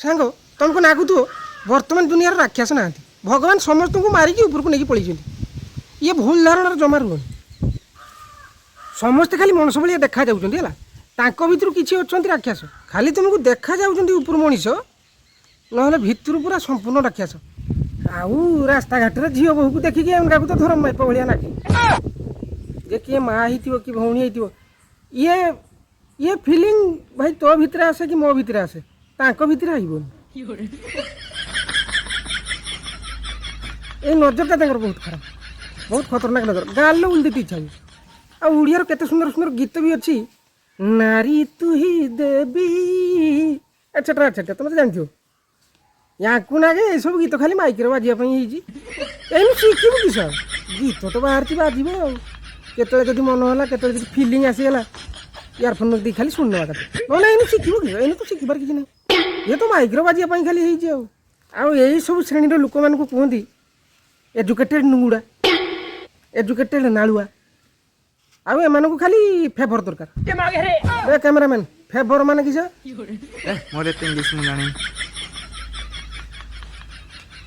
सांग तुमको नागुथो बर्तमान दुनिया राक्षस ना भगवान समस्त को मारिकी उपरको नहीं पलि ये भूल धारणा जमा रुहन समस्ते खाली मनुष्य भाई देखा जाऊँ भितर किसी अच्छा राक्षस खाली तुमको देखा जाऊँ ऊपर मनीष ना भितर पूरा संपूर्ण राक्षस आउ रास्ता घाट झील बहु को देखिकी अंगा को तो धरम माइप भाया नागे जे किए माँ हो कि भौणी हो ये ये फिलिंग भाई तो भितर आसे कि मो भितर आसे तांको भितर आइबनी ये नजरटा बहुत खराब बहुत खतरनाक नजर गाल उल्दी इच्छा आ उड़ियार केते सुंदर सुंदर गीत भी अच्छी नारी तू ही देवी एटसेट्रा एटसेट्रा तुम तो जानथियो या को नागे ये सब गीत खाली माइक बाजिया एम शिखू किस गीत तो बाहर बाजो केतले जदि मन है केतले फिलिंग आसीगला इयरफोन रखी खाली शुणवा कथा ना इन शिखू कि इन तो शिखबार किसी ना ये तो माइक बाजिया खाली यही सब श्रेणी लोक मान कहती एजुकेटेड नुंगुड़ा एजुकेटेड नालुआ आउ एमान को खाली फेवर दरकार कैमेरामैन फेवर मान किस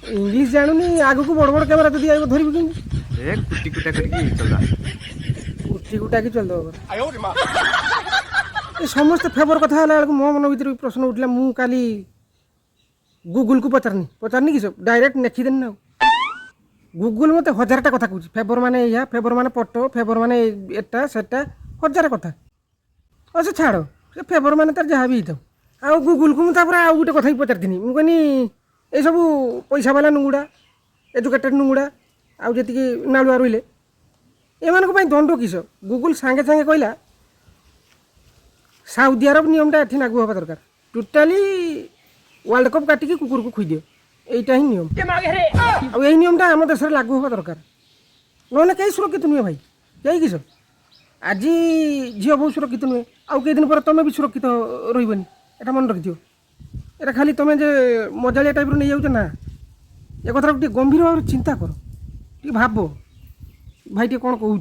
इंग्लिश जानूनी आग को बड़ बड़ कैमेरा तो दिया धरबी कि कुटी कुटा कि चल समस्त फेवर कथा मो मन भर प्रश्न उठला मु काली गूगल को पचारनी कि डायरेक्ट नेखीदेनी ना गूगल मत 1000टा कथा कहूँ फेवर माने या फेवर माने पटो फेवर माने एटा सेटा 1000 कथा अच्छा छाड़ से फेवर माने तार जहाँ भी था आ गूगल को मुझे आउ गोटे कथा पचारि मुझे कहनी ये सब पैसा वाला नुंगुड़ा एजुकेटेड नुंगुड़ा आउ जी नालुआ रही एम दंड किस गूगल सांगे सांगे कहला साउदी अरब नियमटा ये लागू हवा दरकार टोटाली वर्ल्ड कप काटिकी कुकुर को खुईदियो यहीटा ही नियम आ नियमटा आम देश में लागू हवा दरकार ना कहीं सुरक्षित नुहे भाई कहीं किस आज झील बहुत सुरक्षित नुहे आउ कई दिन पर तुम भी सुरक्षित रही एटा मन रखिथो एटा खाली तुम जे मजालिया टाइप नहीं जाऊँ ना ये कथा गंभीर भाव चिंता कर भाव भाई टे कौन कहूँ